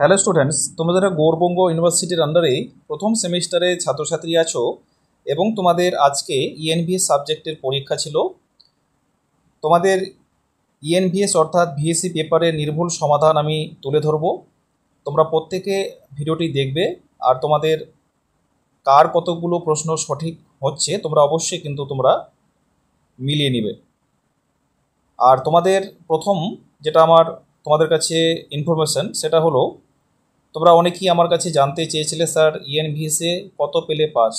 Hello students, তোমরা যারা গৌড়বঙ্গ ইউনিভার্সিটির আন্ডারে প্রথম সেমিস্টারে ছাত্রছাত্রী আছো এবং তোমাদের আজকে ইএনভিএস সাবজেক্টের পরীক্ষা ছিল, তোমাদের ইএনভিএস অর্থাৎ ভিএসসি পেপারের নির্ভুল সমাধান আমি তুলে ধরব। তোমরা প্রত্যেকে ভিডিওটি দেখবে আর তোমাদের কার কতগুলো প্রশ্ন সঠিক হচ্ছে তোমরা অবশ্যই কিন্তু তোমরা মিলিয়ে নেবে। আর তোমাদের প্রথম যেটা আমার তোমাদের কাছে ইনফরমেশন সেটা হলো, তোমরা অনেকেই আমার কাছে জানতে চেয়েছিলে স্যার ইএনভিএসে কত পেলে পাস,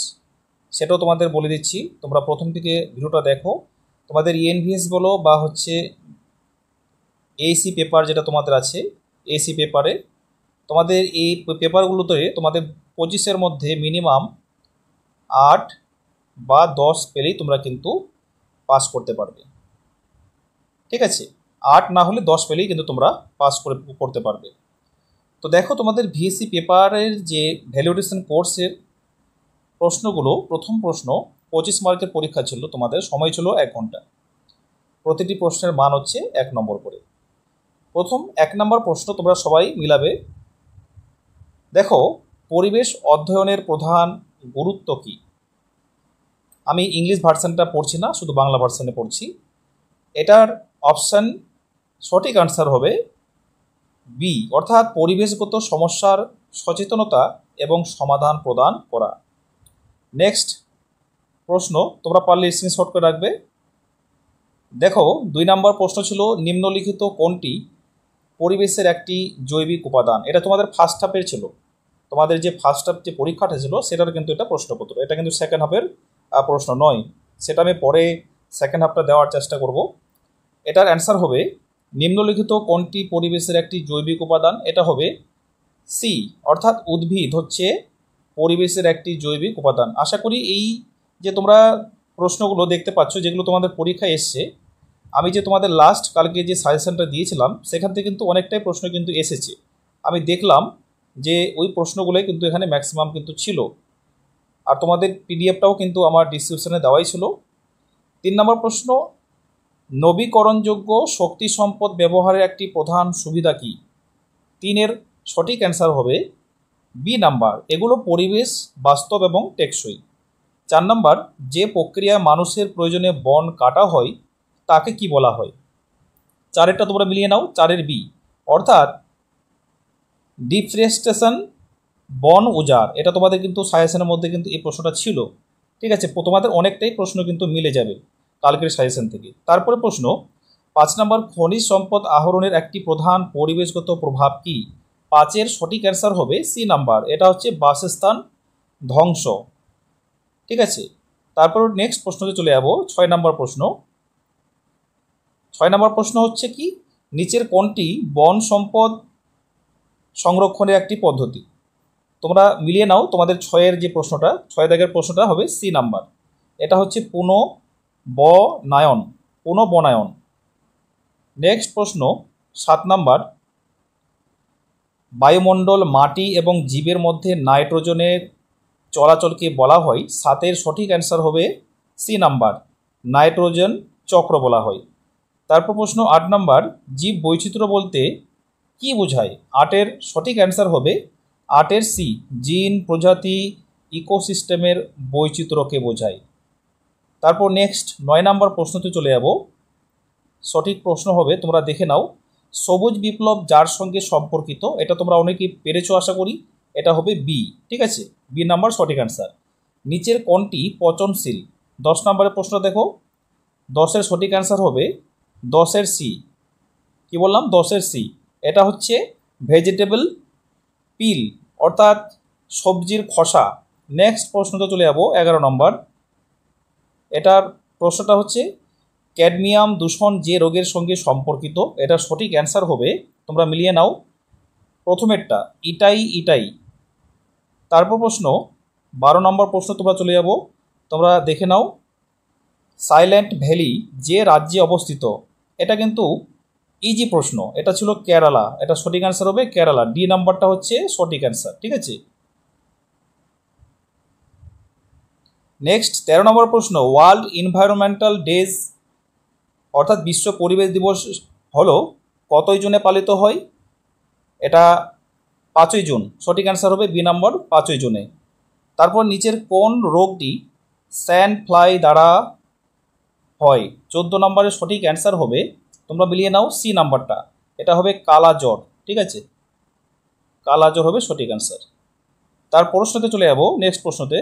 সেটাও তোমাদের বলে দিচ্ছি। তোমরা প্রথম থেকে ভিডিওটা দেখো। তোমাদের ইএনভিএস বলো বা হচ্ছে এসি পেপার যেটা তোমাদের আছে, এসি পেপারে তোমাদের এই পেপারগুলোতে তোমাদের 25-এর মধ্যে মিনিমাম 8 বা 10 পেলেই তোমরা কিন্তু পাস করতে পারবে। ঠিক আছে, 8 না হলে 10 পেলেই কিন্তু তোমরা পাস করতে পারবে। তো দেখো, তোমাদের ভিএসসি পেপারের যে ভ্যালিডেশন কোর্সের প্রশ্নগুলো, প্রথম প্রশ্ন 25 মার্কের পরীক্ষা ছিল, তোমাদের সময় ছিল 1 ঘন্টা। প্রতিটি প্রশ্নের মান হচ্ছে 1 নম্বর করে। প্রথম 1 নম্বর প্রশ্ন তোমরা সবাই মিলাবে। দেখো, পরিবেশ অধ্যয়নের প্রধান গুরুত্ব কী? আমি ইংলিশ ভার্সনটা পড়ছি না, শুধু বাংলা ভার্সনে পড়ছি। এটার অপশান সঠিক আনসার হবে বি, অর্থাৎ পরিবেশগত সমস্যার সচেতনতা এবং সমাধান প্রদান করা। নেক্সট প্রশ্ন তোমরা পারলে স্ক্রিনশট করে রাখবে। দেখো, 2 নম্বর প্রশ্ন ছিল, নিম্নলিখিত কোনটি পরিবেশের একটি জৈবিক উপাদান? এটা তোমাদের ফার্স্ট হাফের ছিল, তোমাদের যে ফার্স্ট হাফ যে পরীক্ষাটা ছিল সেটার কিন্তু এটা প্রশ্নপত্র, এটা কিন্তু সেকেন্ড হাফের প্রশ্ন নয়। সেটা আমি পরে সেকেন্ড হাফটা দেওয়ার চেষ্টা করব। এটার অ্যান্সার হবে, নিম্নলিখিত কোনটি পরিবেশের একটি জৈবিক উপাদান? এটা হবে সি, অর্থাৎ উদ্ভিদ হচ্ছে পরিবেশের একটি জৈবিক উপাদান। আশা করি এই যে তোমরা প্রশ্নগুলো দেখতে পাচ্ছ যেগুলো তোমাদের পরীক্ষায় এসছে, আমি যে তোমাদের লাস্ট কালকে যে সাজেশনটা দিয়েছিলাম সেখান থেকে কিন্তু অনেকটাই প্রশ্ন কিন্তু এসেছে। আমি দেখলাম যে ওই প্রশ্নগুলোই কিন্তু এখানে ম্যাক্সিমাম কিন্তু ছিল। আর তোমাদের পিডিএফটাও কিন্তু আমার ডিসক্রিপশনে দেওয়াই ছিল। 3 নম্বর প্রশ্ন, নবীকরণযোগ্য শক্তি সম্পদ ব্যবহারের একটি প্রধান সুবিধা কী? 3-এর সঠিক অ্যান্সার হবে বি নাম্বার, এগুলো পরিবেশ বাস্তব এবং টেকসই। 4 নম্বর, যে প্রক্রিয়ায় মানুষের প্রয়োজনে বন কাটা হয় তাকে কি বলা হয়? 4-এরটা তোমরা মিলিয়ে নাও, 4-এর বি, অর্থাৎ ডিফরেস্টেশন, বন উজাড়। এটা তোমাদের কিন্তু সাজেশনের মধ্যে কিন্তু এই প্রশ্নটা ছিল। ঠিক আছে, তোমাদের অনেকটাই প্রশ্ন কিন্তু মিলে যাবে কালকের সাজেশন থেকে। তারপরে প্রশ্ন 5 নম্বর, খনিজ সম্পদ আহরণের একটি প্রধান পরিবেশগত প্রভাব কী? 5-এর সঠিক অ্যান্সার হবে সি নাম্বার, এটা হচ্ছে বাসস্থান ধ্বংস। ঠিক আছে, তারপর নেক্সট প্রশ্নতে চলে যাব। 6 নম্বর প্রশ্ন। 6 নম্বর প্রশ্ন হচ্ছে কি, নিচের কোনটি বন সম্পদ সংরক্ষণের একটি পদ্ধতি? তোমরা মিলিয়ে নাও, তোমাদের 6-এর যে প্রশ্নটা, 6 দাগের প্রশ্নটা হবে সি নাম্বার, এটা হচ্ছে পুনঃবনায়ন। নেক্সট প্রশ্ন 7 নাম্বার, বায়ুমণ্ডল, মাটি এবং জীবের মধ্যে নাইট্রোজেনের চলাচলকে বলা হয়। 7-এর সঠিক অ্যান্সার হবে সি নাম্বার, নাইট্রোজেন চক্র বলা হয়। তারপর প্রশ্ন 8 নাম্বার, জীব বৈচিত্র্য বলতে কি বোঝায়? 8-এর সঠিক অ্যান্সার হবে 8-এর সি, জিন, প্রজাতি, ইকোসিস্টেমের বৈচিত্র্যকে বোঝায়। তারপর নেক্সট 9 নাম্বার প্রশ্নতে চলে যাব। সঠিক প্রশ্ন হবে, তোমরা দেখে নাও, সবুজ বিপ্লব যার সঙ্গে সম্পর্কিত? এটা তোমরা অনেকেই পেরেছো আশা করি, এটা হবে বি। ঠিক আছে, বি নাম্বার সঠিক অ্যান্সার। নিচের কোনটি পচনশীল? 10 নম্বরের প্রশ্ন দেখো, 10-এর সঠিক অ্যান্সার হবে 10-এর সি। কি বললাম? 10-এর সি, এটা হচ্ছে ভেজিটেবল পিল, অর্থাৎ সবজির খোসা। নেক্সট প্রশ্নটা চলে যাব 11 নম্বর। এটার প্রশ্নটা হচ্ছে, ক্যাডমিয়াম দূষণ যে রোগের সঙ্গে সম্পর্কিত? এটার সঠিক অ্যান্সার হবে, তোমরা মিলিয়ে নাও, প্রথমেরটা ইটাই। তারপর প্রশ্ন 12 নম্বর প্রশ্ন তোমরা চলে যাব, তোমরা দেখে নাও, সাইলেন্ট ভ্যালি যে রাজ্যে অবস্থিত? এটা কিন্তু ইজি প্রশ্ন, এটা ছিল কেরালা, এটা সঠিক অ্যান্সার হবে কেরালা, ডি নাম্বারটা হচ্ছে সঠিক অ্যান্সার। ঠিক আছে, নেক্সট 13 নম্বর প্রশ্ন, ওয়ার্ল্ড এনভায়রনমেন্টাল ডেজ অর্থাৎ বিশ্ব পরিবেশ দিবস হলো কতই জুনে পালিত হয়? এটা 5ই জুন, সঠিক অ্যান্সার হবে বি নাম্বার 5ই জুনে। তারপর নিচের কোন রোগটি স্যান্ড ফ্লাই দ্বারা হয়? 14 নম্বরের সঠিক অ্যান্সার হবে, তোমরা মিলিয়ে নাও সি নাম্বারটা, এটা হবে কালা জ্বর। ঠিক আছে, কালা জ্বর হবে সঠিক অ্যান্সার। তার প্রশ্নতে চলে যাব, নেক্সট প্রশ্নতে।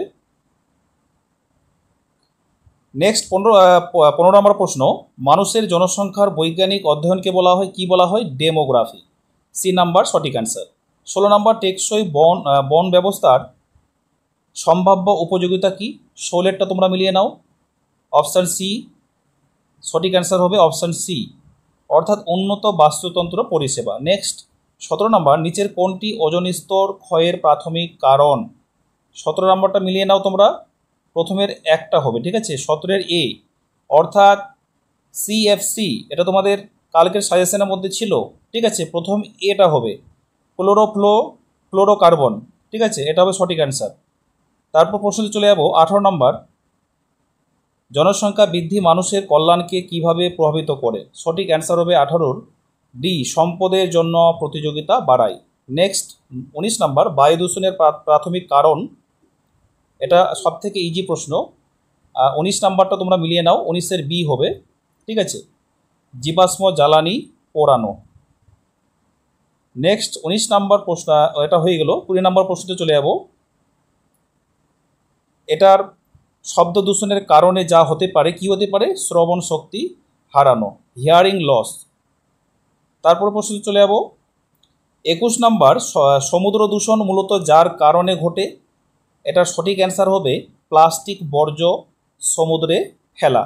নেক্সট 15 নম্বর প্রশ্ন, মানুষের জনসংখ্যার বৈজ্ঞানিক অধ্যয়নকে বলা হয় কি বলা হয়? ডেমোগ্রাফি। সি নাম্বার সঠিক অ্যান্সার। 16 নম্বর, টেকসই বন ব্যবস্থার সম্ভাব্য উপযোগিতা কি? 16টা তোমরা মিলিয়ে নাও। অপশান সি, সঠিক অ্যান্সার হবে অপশান সি, অর্থাৎ উন্নত বাস্তুতন্ত্র পরিষেবা। নেক্সট 17 নম্বর, নিচের কোনটি ওজোন স্তর ক্ষয়ের প্রাথমিক কারণ? 17 নম্বরটা মিলিয়ে নাও তোমরা, প্রথমের একটা হবে। ঠিক আছে, 17-এর এ, অর্থাৎ সিএফসি, এটা তোমাদের কালকের সাজেশনের মধ্যে ছিল। ঠিক আছে, প্রথম এটা হবে ক্লোরোকার্বন। ঠিক আছে, এটা হবে সঠিক অ্যান্সার। তারপর প্রশ্নতে চলে যাব 18 নম্বর, জনসংখ্যা বৃদ্ধি মানুষের কল্যাণকে কিভাবে প্রভাবিত করে? সঠিক অ্যান্সার হবে 18-র ডি, সম্পদের জন্য প্রতিযোগিতা বাড়ায়। নেক্সট 19 নম্বর, বায়ু দূষণের প্রাথমিক কারণ, এটা সব থেকে ইজি প্রশ্ন। 19 নাম্বারটা তোমরা মিলিয়ে নাও, 19-এর বি হবে। ঠিক আছে, জীবাশ্ম জ্বালানি পোড়ানো। নেক্সট 19 নাম্বার প্রশ্ন এটা হয়ে গেল। 20 নম্বর প্রশ্নতে চলে যাব, এটার শব্দ দূষণের কারণে যা হতে পারে, কি হতে পারে? শ্রবণ শক্তি হারানো, হিয়ারিং লস। তারপর প্রশ্নতে চলে যাব 21 নাম্বার, সমুদ্র দূষণ মূলত যার কারণে ঘটে? এটার সঠিক অ্যান্সার হবে প্লাস্টিক বর্জ্য সমুদ্রে ফেলা।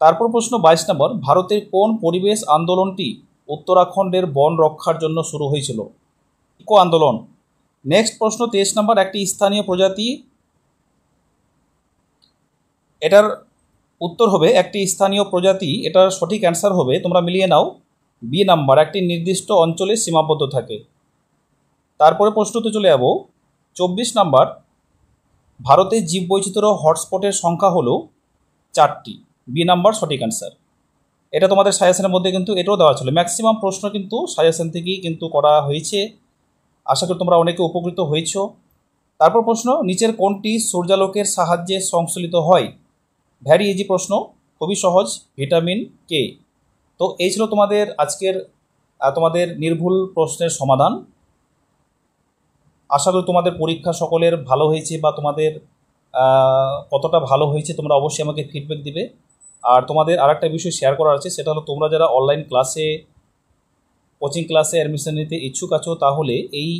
তারপর প্রশ্ন 22 নম্বর, ভারতের কোন পরিবেশ আন্দোলনটি উত্তরাখণ্ডের বন রক্ষার জন্য শুরু হয়েছিল? ইকো আন্দোলন। নেক্সট প্রশ্ন 23 নম্বর, একটি স্থানীয় প্রজাতি, এটার উত্তর হবে একটি স্থানীয় প্রজাতি, এটার সঠিক অ্যান্সার হবে, তোমরা মিলিয়ে নাও, বি নাম্বার, একটি নির্দিষ্ট অঞ্চলে সীমাবদ্ধ থাকে। তারপরে প্রশ্নতে চলে যাব 24 নাম্বার, ভারতের জীববৈচিত্র্য হটস্পটের সংখ্যা হলো 4টি, বি নাম্বার সঠিক অ্যান্সার। এটা তোমাদের সাজেশনের মধ্যে কিন্তু এটাও দেওয়া ছিল। ম্যাক্সিমাম প্রশ্ন কিন্তু সাজেশন থেকেই কিন্তু করা হয়েছে, আশা করি তোমরা অনেকে উপকৃত হয়েছ। তারপর প্রশ্ন, নিচের কোনটি সূর্যালোকের সাহায্যে সংশ্লেষিত হয়? ভ্যারি ইজি প্রশ্ন, খুবই সহজ, ভিটামিন কে। তো এই ছিল তোমাদের আজকের তোমাদের নির্ভুল প্রশ্নের সমাধান। আশা করি তোমাদের পরীক্ষা সকলের ভালো হয়েছে, বা তোমাদের কতটা ভালো হয়েছে তোমরা অবশ্যই আমাকে ফিডব্যাক দিবে। আর তোমাদের আরেকটা বিষয় শেয়ার করার আছে, সেটা হলো তোমরা যারা অনলাইন ক্লাসে, কোচিং ক্লাসে অ্যাডমিশন নিতে ইচ্ছুক আছো, তাহলে এই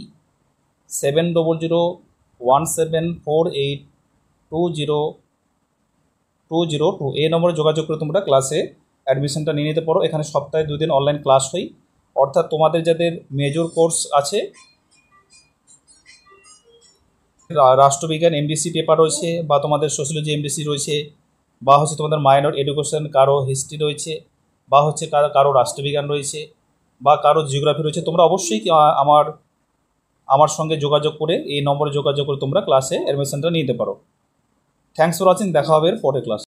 7001782002 এই নম্বরে যোগাযোগ করে তোমরা ক্লাসে অ্যাডমিশনটা নিয়ে নিতে পারো। এখানে সপ্তাহে 2 দিন অনলাইন ক্লাস হয়, অর্থাৎ তোমাদের যাদের মেজর কোর্স আছে, রাষ্ট্রবিজ্ঞান এমডিসি পেপার রয়েছে, বা তোমাদের সোশিয়োলজি এমডিসি রয়েছে, বা হচ্ছে তোমাদের মাইনর এডুকেশন, কারো হিস্ট্রি রয়েছে, বা হচ্ছে কারো রাষ্ট্রবিজ্ঞান রয়েছে, বা কারো জিওগ্রাফি রয়েছে, তোমরা অবশ্যই আমার সঙ্গে যোগাযোগ করে, এই নম্বরে যোগাযোগ করে তোমরা ক্লাসে অ্যাডমিশনটা নিতে পারো। থ্যাংকস ফর ওয়াচিং, দেখা হবে এর পরের ক্লাস।